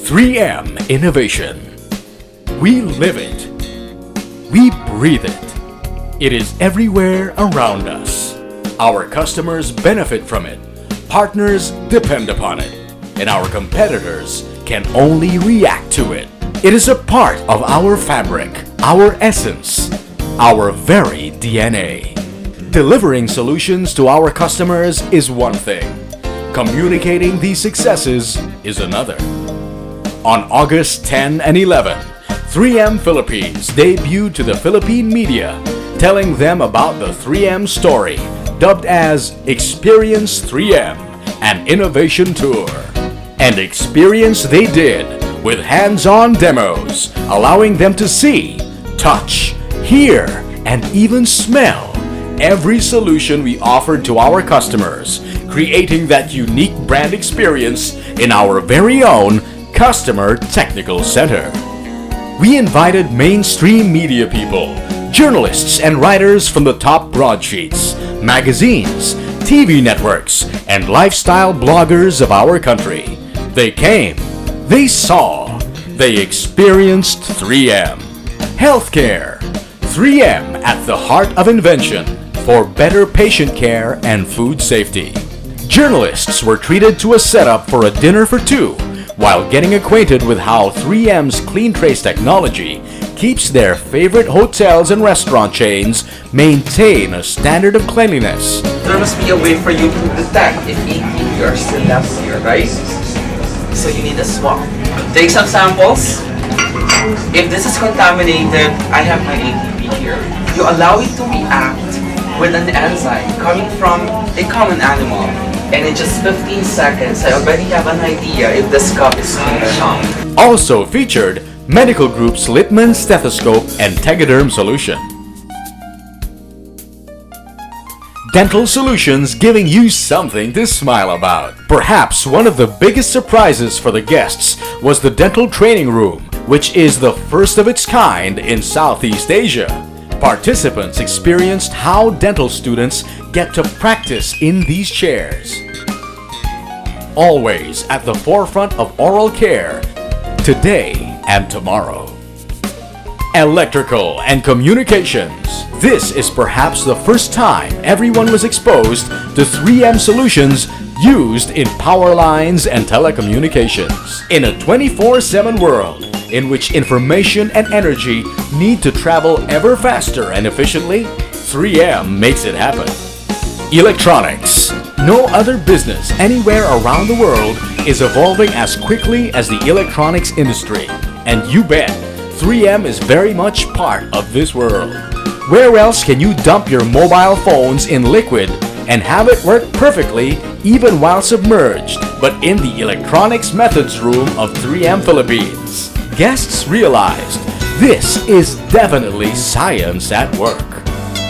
3M Innovation. We live it. We breathe it. It is everywhere around us. Our customers benefit from it. Partners depend upon it. And our competitors can only react to it. It is a part of our fabric, our essence, our very DNA. Delivering solutions to our customers is one thing. Communicating these successes is another. On August 10 and 11, 3M Philippines debuted to the Philippine media, telling them about the 3M story, dubbed as Experience 3M, an innovation tour. And experience they did, with hands-on demos, allowing them to see, touch, hear, and even smell every solution we offered to our customers, creating that unique brand experience in our very own Customer Technical Center. We invited mainstream media people, journalists and writers from the top broadsheets, magazines, TV networks, and lifestyle bloggers of our country. They came, they saw, they experienced 3M. Healthcare. 3M at the heart of invention for better patient care and food safety. Journalists were treated to a setup for a dinner for two while getting acquainted with how 3M's Clean Trace technology keeps their favorite hotels and restaurant chains maintain a standard of cleanliness. There must be a way for you to detect if ATP are still left here, right? So you need a swab. Take some samples. If this is contaminated, I have my ATP here. You allow it to react with an enzyme coming from a common animal. And in just 15 seconds, I already have an idea if this cup is clean or not. Also featured Medical Group's Littmann Stethoscope and Tegaderm solution. Dental solutions giving you something to smile about. Perhaps one of the biggest surprises for the guests was the dental training room, which is the first of its kind in Southeast Asia. Participants experienced how dental students get to practice in these chairs. Always at the forefront of oral care, today and tomorrow. Electrical and communications. This is perhaps the first time everyone was exposed to 3M solutions used in power lines and telecommunications. In a 24/7 world in which information and energy need to travel ever faster and efficiently, 3M makes it happen. Electronics. No other business anywhere around the world is evolving as quickly as the electronics industry. And you bet, 3M is very much part of this world. Where else can you dump your mobile phones in liquid and have it work perfectly even while submerged, but in the electronics methods room of 3M Philippines? Guests realized this is definitely science at work.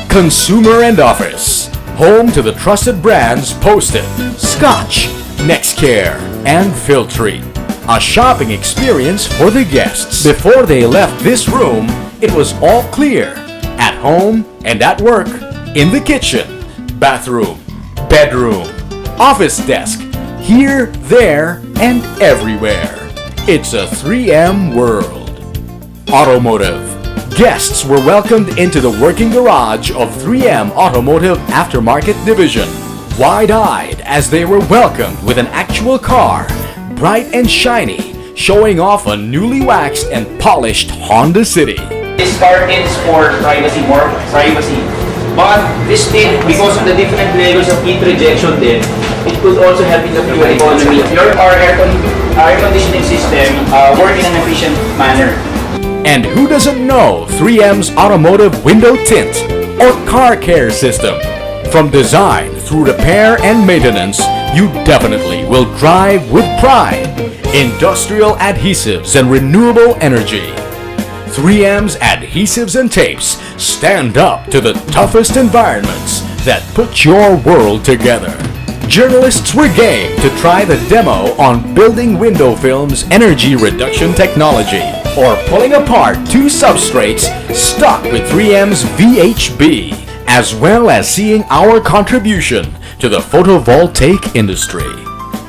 Consumer and office. Home to the trusted brands Post-it, Scotch, NextCare, and Filtrete. A shopping experience for the guests. Before they left this room, it was all clear. At home and at work, in the kitchen, bathroom, bedroom, office desk, here, there, and everywhere. It's a 3M world. Automotive. Guests were welcomed into the working garage of 3M Automotive Aftermarket Division. Wide-eyed as they were welcomed with an actual car, bright and shiny, showing off a newly waxed and polished Honda City. This car is for privacy, more privacy. But this thing, because of the different levels of heat rejection then, it could also help in the fuel economy. Your car air conditioning system work in an efficient manner. And who doesn't know 3M's automotive window tint or car care system? From design through repair and maintenance, you definitely will drive with pride. Industrial adhesives and renewable energy. 3M's adhesives and tapes stand up to the toughest environments that put your world together. Journalists were game to try the demo on building window film's energy reduction technology, or pulling apart two substrates stuck with 3M's VHB, as well as seeing our contribution to the photovoltaic industry.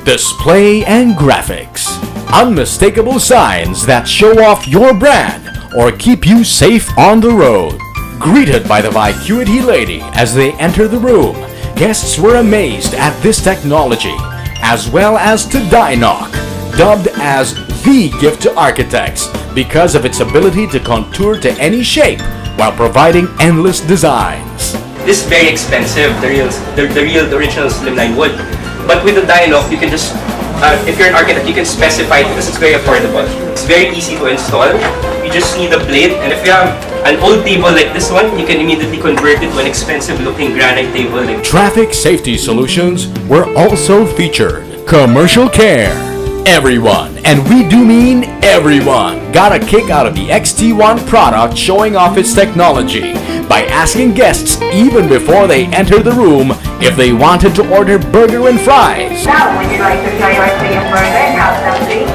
Display and graphics. unmistakable signs that show off your brand or keep you safe on the road. Greeted by the Vacuity lady as they enter the room, guests were amazed at this technology, as well as to Dynoc, dubbed as the gift to architects because of its ability to contour to any shape while providing endless designs. This is very expensive, the original slimline wood. But with the Dynoc, you can just, if you're an architect, you can specify it because it's very affordable. It's very easy to install. You just need a blade, and if you have an old table like this one, you can immediately convert it to an expensive looking granite table. Traffic safety solutions were also featured. Commercial care. Everyone, and we do mean everyone, got a kick out of the XT1 product showing off its technology by asking guests even before they entered the room if they wanted to order burger and fries. Now, would you like to try your steak burger and have something?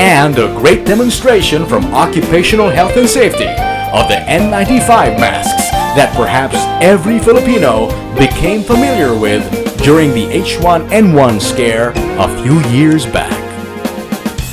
And a great demonstration from Occupational Health and Safety of the N95 masks that perhaps every Filipino became familiar with during the H1N1 scare a few years back.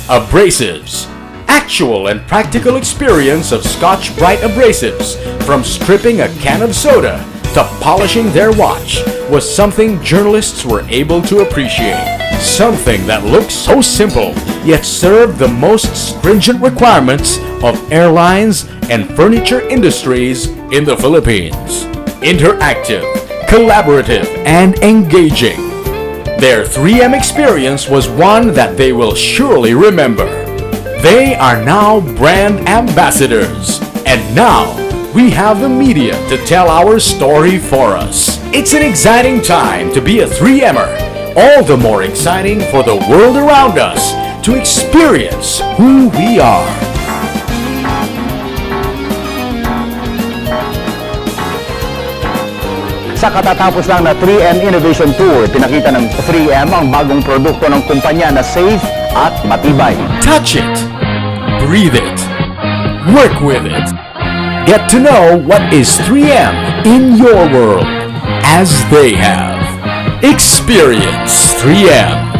Abrasives. Actual and practical experience of Scotch-Brite abrasives, from stripping a can of soda to polishing their watch, was something journalists were able to appreciate. Something that looked so simple, yet served the most stringent requirements of airlines and furniture industries in the Philippines. Interactive, collaborative, and engaging. Their 3M experience was one that they will surely remember. They are now brand ambassadors, and now we have the media to tell our story for us. It's an exciting time to be a 3M'er, all the more exciting for the world around us to experience who we are. Sa katatapos lang na 3M Innovation Tour, pinakita ng 3M ang bagong produkto ng kumpanya na safe at matibay. Touch it, breathe it, work with it. Get to know what is 3M in your world as they have. Experience 3M.